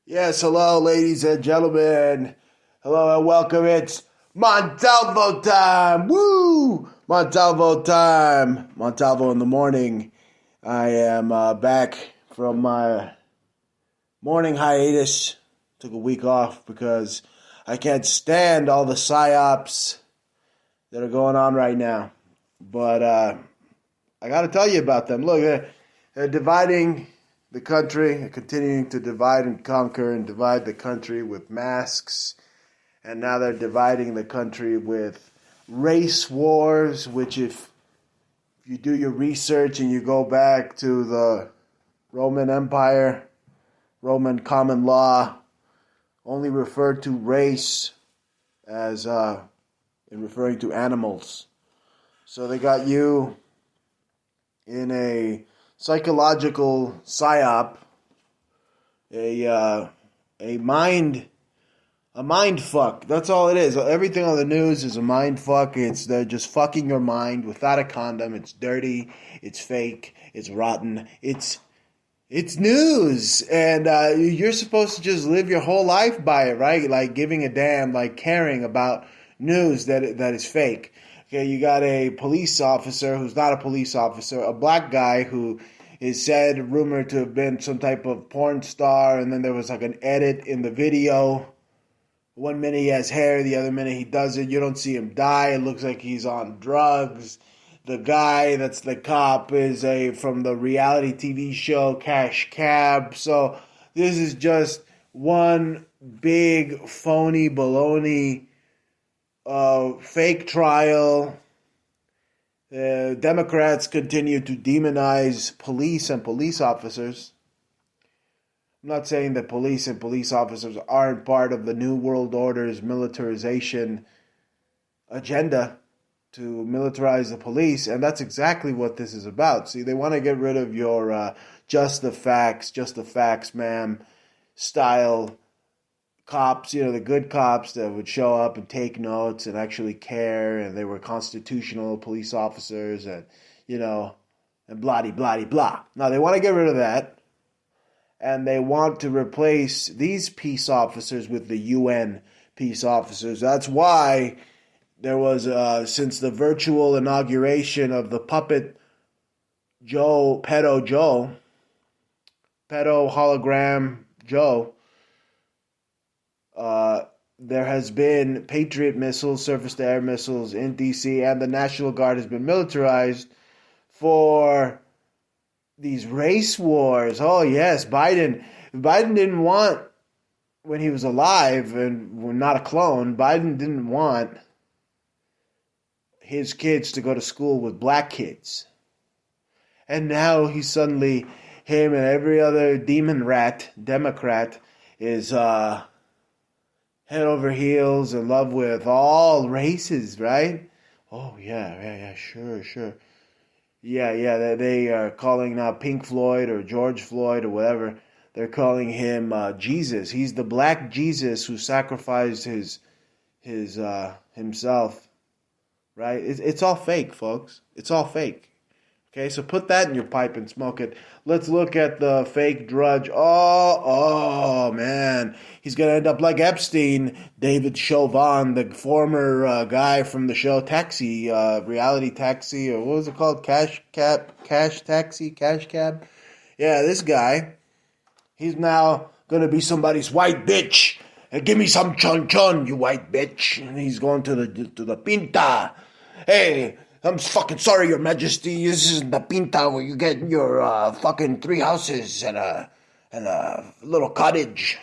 Yes, hello, ladies and gentlemen. Hello and welcome. It's Montalvo time. Woo! Montalvo time. Montalvo in the morning. I am back from my morning hiatus. Took a week off because I can't stand all the psyops that are going on right now. But I got to tell you about them. Look, they're dividing the country, continuing to divide and conquer and divide the country with masks. And now they're dividing the country with race wars, which if you do your research and you go back to the Roman Empire, Roman common law, only referred to race as in referring to animals. So they got you in a psychological psyop, a mind fuck. That's all it is. Everything on the news is a mind fuck. They're just fucking your mind without a condom. It's dirty. It's fake. It's rotten. It's news, and you're supposed to just live your whole life by it, right? Like giving a damn, like caring about news that is fake. Okay, you got a police officer who's not a police officer, a black guy who is said, rumored to have been some type of porn star, and then there was like an edit in the video. One minute he has hair, the other minute he doesn't. You don't see him die. It looks like he's on drugs. The guy that's the cop is from the reality TV show Cash Cab. So this is just one big phony baloney fake trial. Democrats continue to demonize police and police officers. I'm not saying that police and police officers aren't part of the New World Order's militarization agenda to militarize the police, and that's exactly what this is about. See, they want to get rid of your just the facts, ma'am, style cops, the good cops that would show up and take notes and actually care, and they were constitutional police officers, and, and blah. Now, they want to get rid of that, and they want to replace these peace officers with the UN peace officers. That's why there was, since the virtual inauguration of the puppet pedo hologram Joe, there has been Patriot missiles, surface-to-air missiles in D.C., and the National Guard has been militarized for these race wars. Oh, yes, Biden didn't want, when he was alive, and not a clone, Biden didn't want his kids to go to school with black kids. And now he's suddenly, him and every other demon rat, Democrat, is head over heels in love with all races, right? Oh, yeah, sure. Yeah, they are calling now Pink Floyd or George Floyd or whatever. They're calling him Jesus. He's the black Jesus who sacrificed his himself, right? It's all fake, folks. It's all fake. Okay, so put that in your pipe and smoke it. Let's look at the fake drudge. Oh, man. He's going to end up like Epstein, David Chauvin, the former guy from the show Taxi, Reality Taxi, or what was it called? Cash Taxi? Cash Cab? Yeah, this guy, he's now going to be somebody's white bitch. And give me some chon, you white bitch. And he's going to the Pinta. Hey, I'm fucking sorry, Your Majesty. This is the Pinta where you get your fucking 3 houses and a little cottage.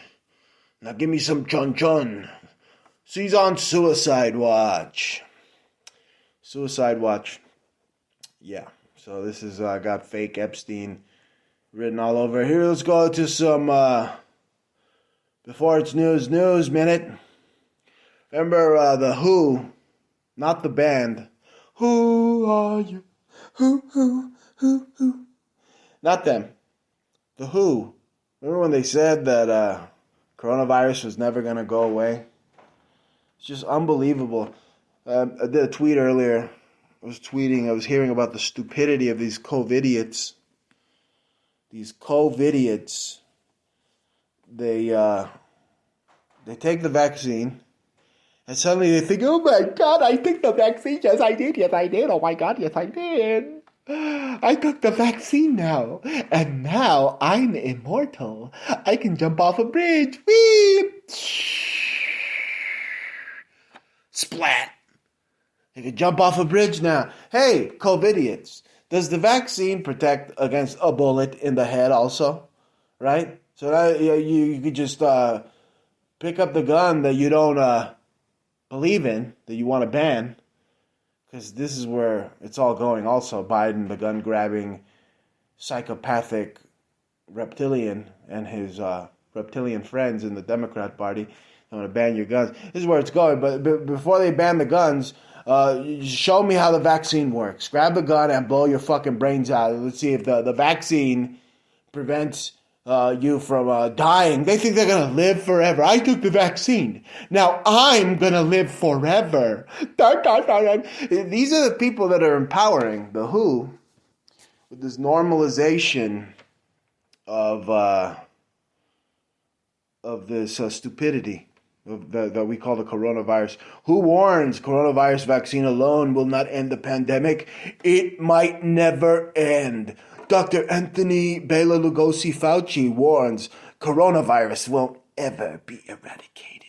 Now give me some chon. So he's on suicide watch. Yeah. So this is got fake Epstein written all over here. Let's go to some before it's news minute. Remember the Who, not the band. Who are you? Who? Not them. The Who. Remember when they said that coronavirus was never going to go away? It's just unbelievable. I did a tweet earlier. I was hearing about the stupidity of these COVIDiots. they take the vaccine, and suddenly they think, oh my God, I took the vaccine. Yes, I did. Yes, I did. Oh my God, yes, I did. I took the vaccine now, and now I'm immortal. I can jump off a bridge. Whee! Splat. I can jump off a bridge now. Hey, COVIDiots, does the vaccine protect against a bullet in the head also? Right? So that you could just pick up the gun that you don't believe in, that you want to ban, because this is where it's all going also. Biden, the gun-grabbing, psychopathic reptilian, and his reptilian friends in the Democrat Party, they want to ban your guns. This is where it's going. But before they ban the guns, show me how the vaccine works. Grab the gun and blow your fucking brains out. Let's see if the vaccine prevents you from dying. They think they're going to live forever. I took the vaccine. Now I'm going to live forever. These are the people that are empowering the WHO with this normalization of this stupidity that we call the coronavirus. Who warns coronavirus vaccine alone will not end the pandemic? It might never end. Dr. Anthony Bela Lugosi Fauci warns coronavirus won't ever be eradicated.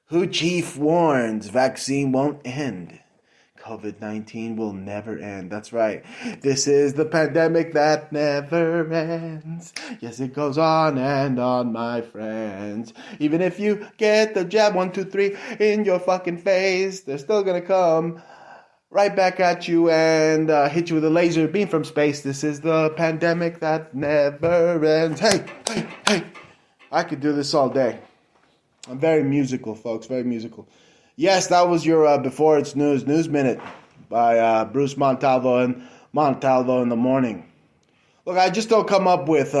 WHO chief warns vaccine won't end. COVID-19 will never end. That's right. This is the pandemic that never ends. Yes, it goes on and on, my friends. Even if you get the jab 1, 2, 3 in your fucking face, they're still gonna come right back at you and hit you with a laser beam from space. This is the pandemic that never ends. Hey. I could do this all day. I'm very musical, folks. Very musical. Yes, that was your Before It's News Minute by Bruce Montalvo and Montalvo in the Morning. Look, I just don't come up with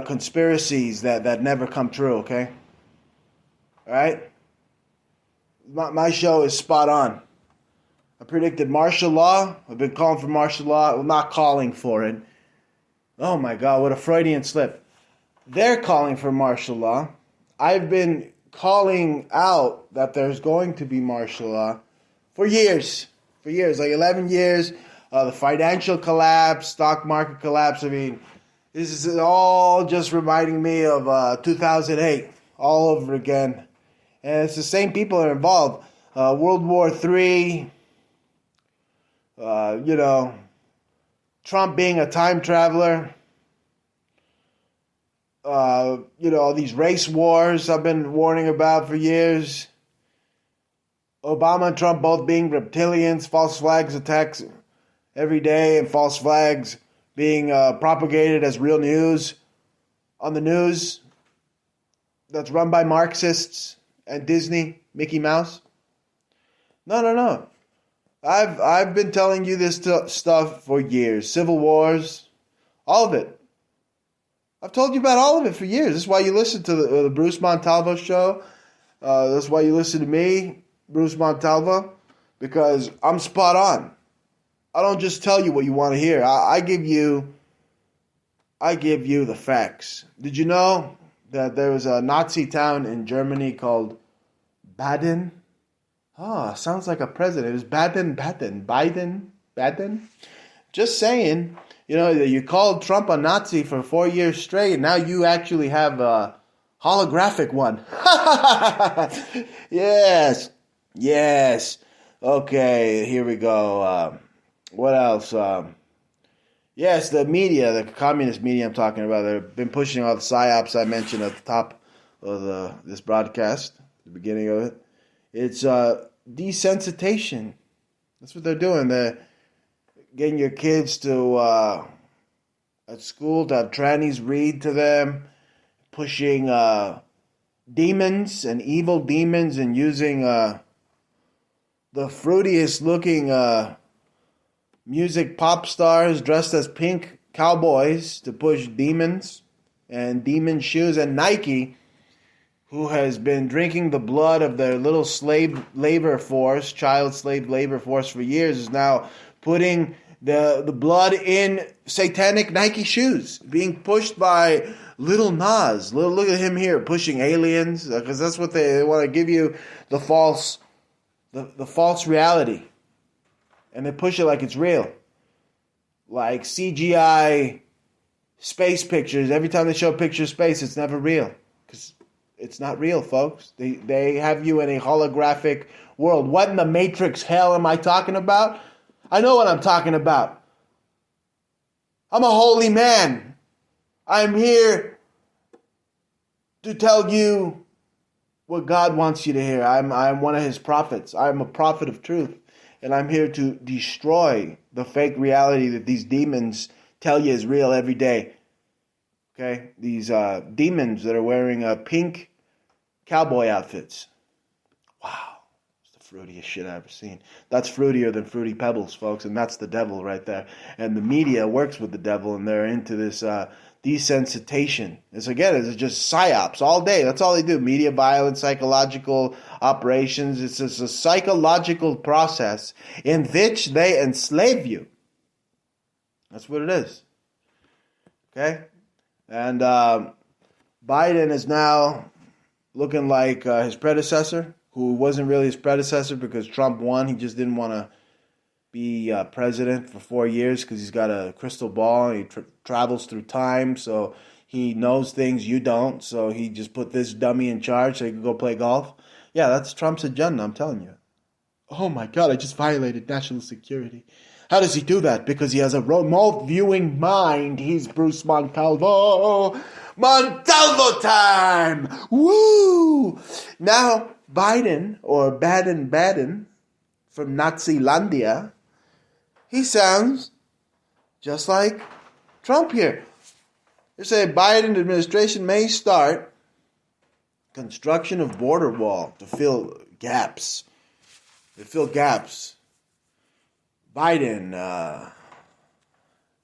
conspiracies that never come true, okay? All right? My show is spot on. I predicted martial law. I've been calling for martial law. Well, not calling for it. Oh my God, what a Freudian slip. They're calling for martial law. I've been calling out that there's going to be martial law for years, like 11 years. The financial collapse, stock market collapse. I mean, this is all just reminding me of 2008 all over again. And it's the same people that are involved. World War III, Trump being a time traveler. These race wars I've been warning about for years. Obama and Trump both being reptilians, false flags attacks every day, and false flags being propagated as real news on the news that's run by Marxists and Disney, Mickey Mouse. No. I've been telling you this stuff for years. Civil wars, all of it. I've told you about all of it for years. This is why you listen to the Bruce Montalvo show. That's why you listen to me, Bruce Montalvo, because I'm spot on. I don't just tell you what you want to hear. I give you the facts. Did you know that there was a Nazi town in Germany called Baden? Oh, sounds like a president. It was Biden. Just saying. You called Trump a Nazi for 4 years straight, and now you actually have a holographic one. Yes. Okay, here we go. What else? Yes, the media, the communist media I'm talking about, they've been pushing all the psyops I mentioned at the top of this broadcast, the beginning of it. It's desensitization. That's what they're doing. They're getting your kids to at school to have trannies read to them, pushing demons and evil demons, and using the fruitiest looking music pop stars dressed as pink cowboys to push demons and demon shoes. And Nike, who has been drinking the blood of their little child slave labor force for years, is now putting The blood in satanic Nike shoes being pushed by Little Nas. Look at him here pushing aliens, because that's what they want to give you, the false reality, and they push it like it's real, like CGI space pictures. Every time they show a picture of space, it's never real, because it's not real, folks. They have you in a holographic world. What in the Matrix hell am I talking about? I know what I'm talking about. I'm a holy man. I'm here to tell you what God wants you to hear. I'm one of his prophets. I'm a prophet of truth. And I'm here to destroy the fake reality that these demons tell you is real every day. Okay? These demons that are wearing pink cowboy outfits. Wow. Fruitiest shit I've ever seen. That's fruitier than Fruity Pebbles, folks, and that's the devil right there. And the media works with the devil, and they're into this desensitization. It's just psyops all day. That's all they do. Media violence, psychological operations. It's just a psychological process in which they enslave you. That's what it is. Okay? And Biden is now looking like his predecessor, who wasn't really his predecessor because Trump won. He just didn't want to be president for 4 years because he's got a crystal ball and he travels through time, so he knows things you don't. So he just put this dummy in charge so he could go play golf. Yeah, that's Trump's agenda, I'm telling you. Oh my God, I just violated national security. How does he do that? Because he has a remote viewing mind. He's Bruce Montalvo. Montalvo time! Woo! Now, Biden, or Baden from Nazilandia, he sounds just like Trump here. They say Biden administration may start construction of border wall to fill gaps. Biden,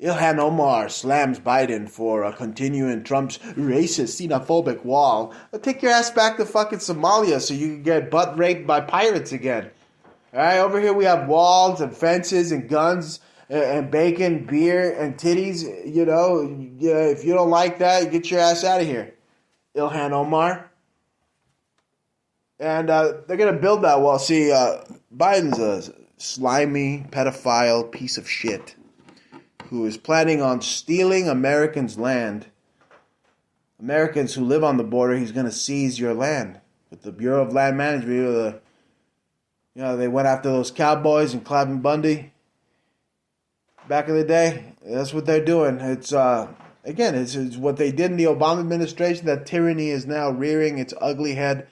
Ilhan Omar slams Biden for continuing Trump's racist, xenophobic wall. Take your ass back to fucking Somalia so you can get butt raped by pirates again. All right, over here we have walls and fences and guns and bacon, beer and titties. You know, if you don't like that, get your ass out of here, Ilhan Omar. And they're going to build that wall. See, Biden's a slimy, pedophile piece of shit who is planning on stealing Americans' land. Americans who live on the border, he's going to seize your land. With the Bureau of Land Management, they went after those cowboys and Cliven Bundy back in the day. That's what they're doing. It's what they did in the Obama administration. That tyranny is now rearing its ugly head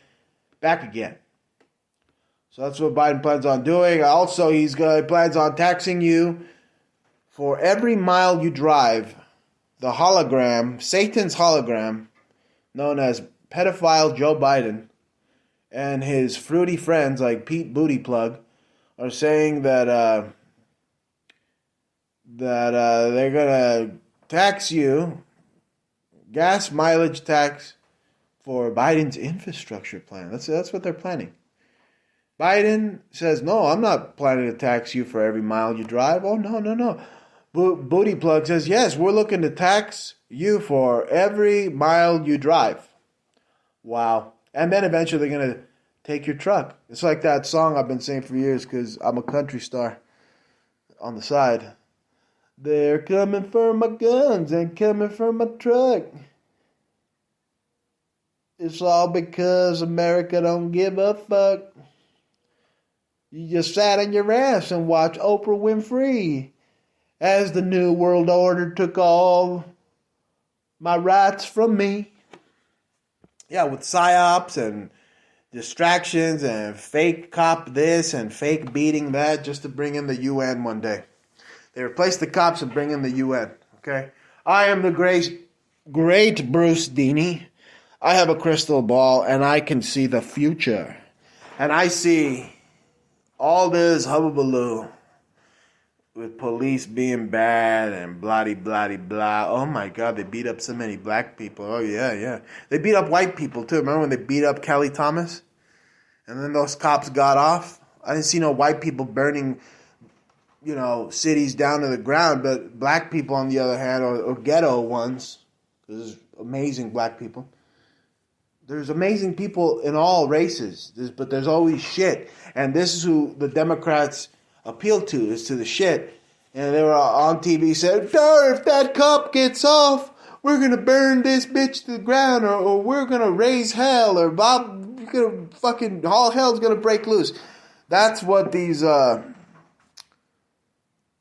back again. So that's what Biden plans on doing. Also, he plans on taxing you for every mile you drive. The hologram, Satan's hologram, known as pedophile Joe Biden, and his fruity friends like Pete Booty Plug are saying that they're gonna tax you, gas mileage tax, for Biden's infrastructure plan. That's what they're planning. Biden says, no, I'm not planning to tax you for every mile you drive. Oh, no. Booty Plug says, yes, we're looking to tax you for every mile you drive. Wow. And then eventually they're going to take your truck. It's like that song I've been saying for years because I'm a country star on the side. They're coming for my guns and coming for my truck. It's all because America don't give a fuck. You just sat on your ass and watched Oprah Winfrey as the New World Order took all my rights from me. Yeah, with psyops and distractions and fake cop this and fake beating that just to bring in the UN one day. They replaced the cops and bring in the UN, okay? I am the great Bruce Deeney. I have a crystal ball and I can see the future. And I see all this hubbubaloo with police being bad and blah. Oh my God, they beat up so many black people. Oh yeah. They beat up white people too. Remember when they beat up Kelly Thomas? And then those cops got off? I didn't see no white people burning cities down to the ground, but black people, on the other hand, or ghetto ones, because there's amazing black people. There's amazing people in all races, but there's always shit. And this is who the Democrats appeal to, is to the shit. And they were on TV saying, if that cop gets off, we're going to burn this bitch to the ground, or we're going to raise hell, or all hell's going to break loose. That's what these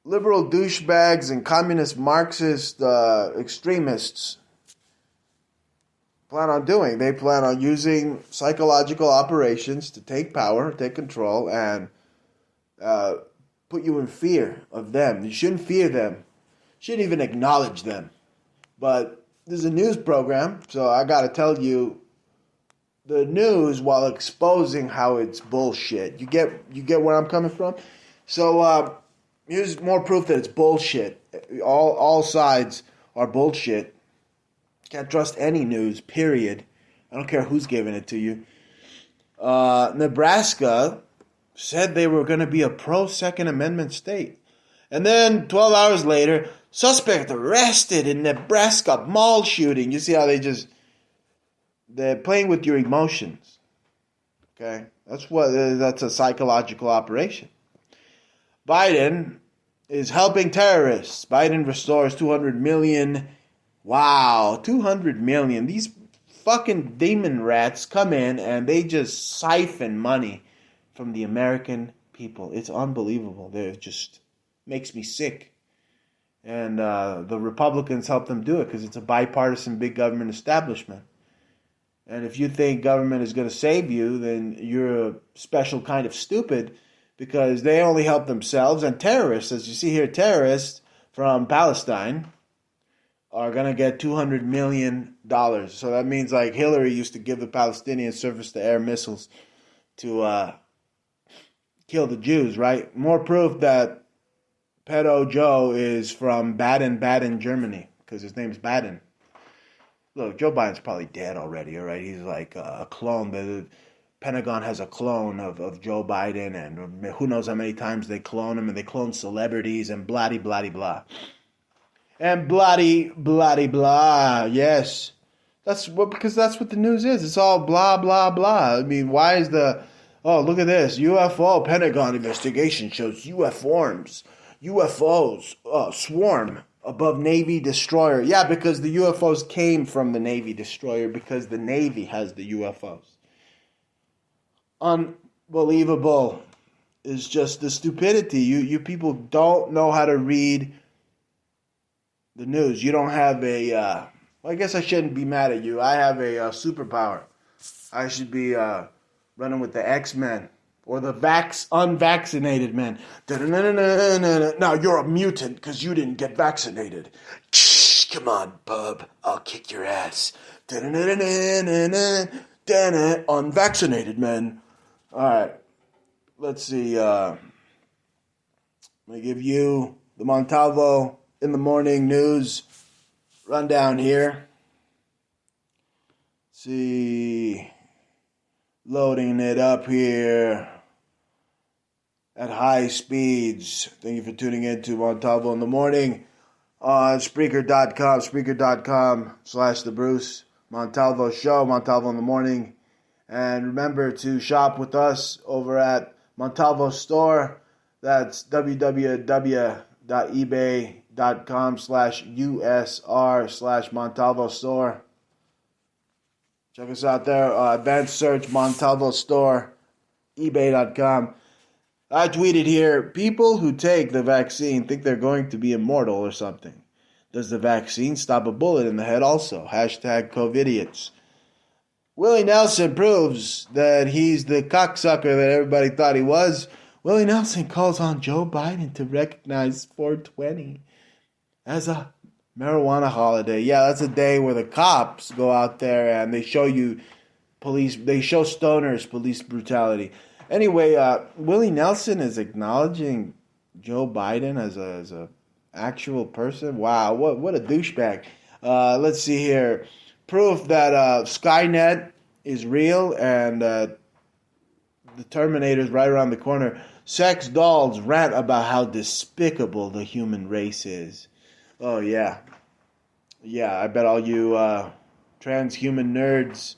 liberal douchebags and communist Marxist extremists plan on doing. They plan on using psychological operations to take power, take control, and put you in fear of them. You shouldn't fear them. You shouldn't even acknowledge them. But this is a news program, so I got to tell you the news while exposing how it's bullshit. You get where I'm coming from? So here's more proof that it's bullshit. All sides are bullshit. Can't trust any news, period. I don't care who's giving it to you. Nebraska said they were going to be a pro-Second Amendment state. And then 12 hours later, suspect arrested in Nebraska mall shooting. You see how they're playing with your emotions. Okay? That's a psychological operation. Biden is helping terrorists. Biden restores $200 million. Wow, $200 million. These fucking demon rats come in and they just siphon money from the American people. It's unbelievable. It just makes me sick. And the Republicans help them do it because it's a bipartisan big government establishment. And if you think government is going to save you, then you're a special kind of stupid, because they only help themselves. And terrorists, as you see here, terrorists from Palestine are going to get $200 million. So that means like Hillary used to give the Palestinians surface-to-air missiles to kill the Jews, right? More proof that pedo Joe is from Baden, Germany, because his name's Baden. Look, Joe Biden's probably dead already, all right? He's like a clone. The Pentagon has a clone of Joe Biden, and who knows how many times they clone him, and they clone celebrities, and blah-de-blah-de-blah. And blah-de-blah-de-blah, yes. Because that's what the news is. It's all blah, blah, blah. I mean, why is look at this. UFO Pentagon investigation shows UFOs swarm above Navy destroyer. Yeah, because the UFOs came from the Navy destroyer, because the Navy has the UFOs. Unbelievable is just the stupidity. You people don't know how to read the news. You don't have I guess I shouldn't be mad at you. I have a superpower. I should be running with the X-Men or the unvaccinated men. Now you're a mutant because you didn't get vaccinated. Come on, bub. I'll kick your ass. Unvaccinated men. All right. Let's see. Let me give you the Montalvo in the morning news rundown here. See, loading it up here at high speeds. Thank you for tuning in to Montalvo in the morning on Spreaker.com/The Bruce Montalvo Show, Montalvo in the morning. And remember to shop with us over at Montalvo Store. That's www.ebay.com/USR/Montalvo Store. Check us out there. Advanced search Montalvo Store, ebay.com. I tweeted here, people who take the vaccine think they're going to be immortal or something. Does the vaccine stop a bullet in the head also? #COVIDiots. Willie Nelson proves that he's the cocksucker that everybody thought he was. Willie Nelson calls on Joe Biden to recognize 420 as a marijuana holiday. Yeah, that's a day where the cops go out there and they show stoners police brutality. Anyway, Willie Nelson is acknowledging Joe Biden as a actual person. Wow, what a douchebag. Let's see here. Proof that Skynet is real and the Terminator's right around the corner. sex dolls rant about how despicable the human race is. Oh, yeah. Yeah, I bet all you transhuman nerds,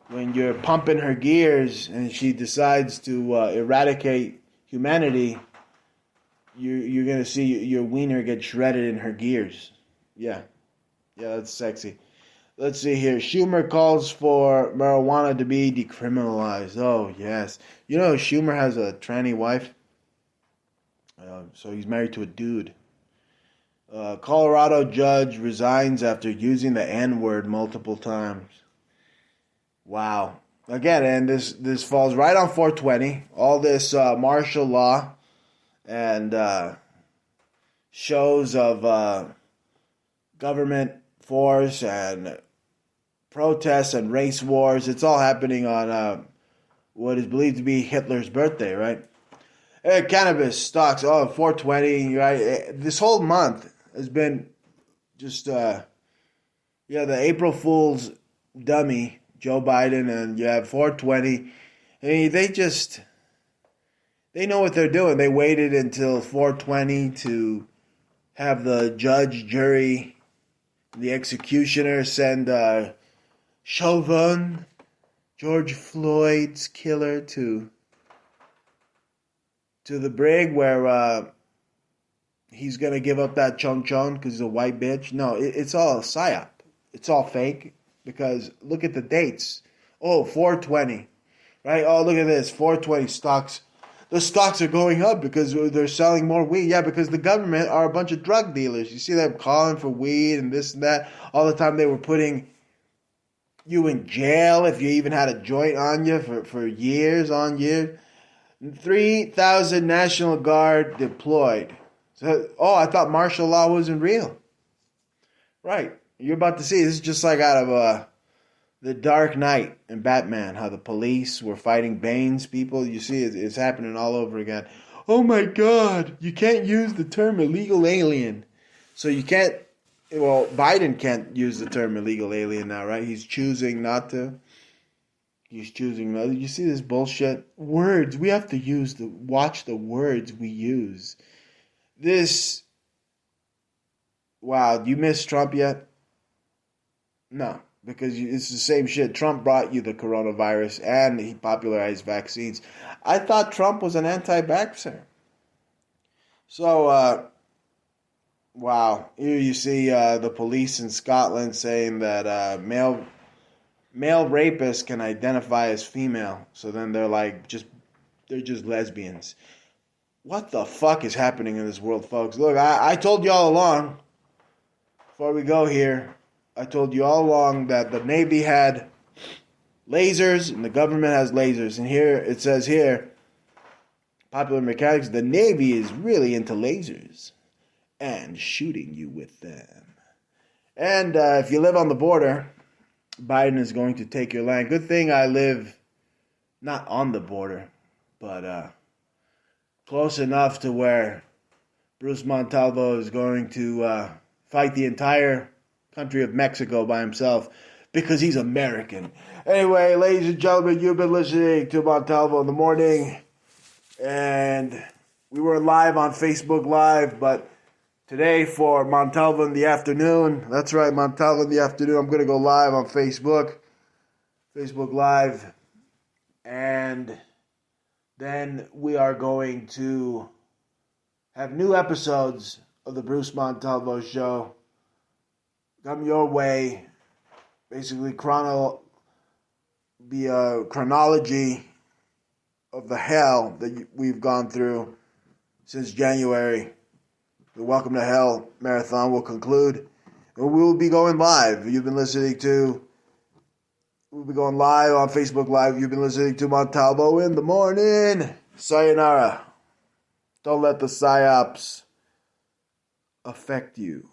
when you're pumping her gears and she decides to eradicate humanity, you're going to see your wiener get shredded in her gears. Yeah. Yeah, that's sexy. Let's see here. Schumer calls for marijuana to be decriminalized. Oh, yes. You know, Schumer has a tranny wife. So he's married to a dude. Colorado judge resigns after using the N-word multiple times. Wow. Again, and this falls right on 420. All this martial law and shows of government force and protests and race wars. It's all happening on what is believed to be Hitler's birthday, right? Cannabis stocks, 420, right? This whole month has been just, the April Fool's dummy, Joe Biden, and you have 420. I mean, they know what they're doing. They waited until 420 to have the judge, jury, the executioner send Chauvin, George Floyd's killer, to the brig where he's going to give up that chon because he's a white bitch. No, it's all a psyop. It's all fake because look at the dates. Oh, 420, right? Oh, look at this, 420 stocks. The stocks are going up because they're selling more weed. Yeah, because the government are a bunch of drug dealers. You see them calling for weed and this and that. All the time they were putting you in jail if you even had a joint on you for years on years. 3,000 National Guard deployed. So, I thought martial law wasn't real. Right. You're about to see. This is just like out of The Dark Knight and Batman, how the police were fighting Bane's people. You see, it's happening all over again. Oh my God, you can't use the term illegal alien. So you can't, Biden can't use the term illegal alien now, right? He's choosing not to. He's choosing not to. You see this bullshit? Words, we have to watch the words we use. Wow, do you miss Trump yet? No. Because it's the same shit. Trump brought you the coronavirus and he popularized vaccines. I thought Trump was an anti-vaxxer. So, wow. Here you see the police in Scotland saying that male rapists can identify as female. So then they're just lesbians. What the fuck is happening in this world, folks? Look, I told you all along, before we go here, I told you all along that the Navy had lasers and the government has lasers. And here, it says here, Popular Mechanics, the Navy is really into lasers and shooting you with them. And if you live on the border, Biden is going to take your land. Good thing I live not on the border, but close enough to where Bruce Montalvo is going to fight the entire country of Mexico by himself because he's American. Anyway, ladies and gentlemen, you've been listening to Montalvo in the morning, and we were live on Facebook Live, but today for Montalvo in the afternoon, that's right, Montalvo in the afternoon, I'm going to go live on Facebook Live, and then we are going to have new episodes of the Bruce Montalvo Show come your way, basically be a chronology of the hell that we've gone through since January. The Welcome to Hell Marathon will conclude, and we will be going live. We'll be going live on Facebook Live. You've been listening to Montalvo in the morning. Sayonara. Don't let the psyops affect you.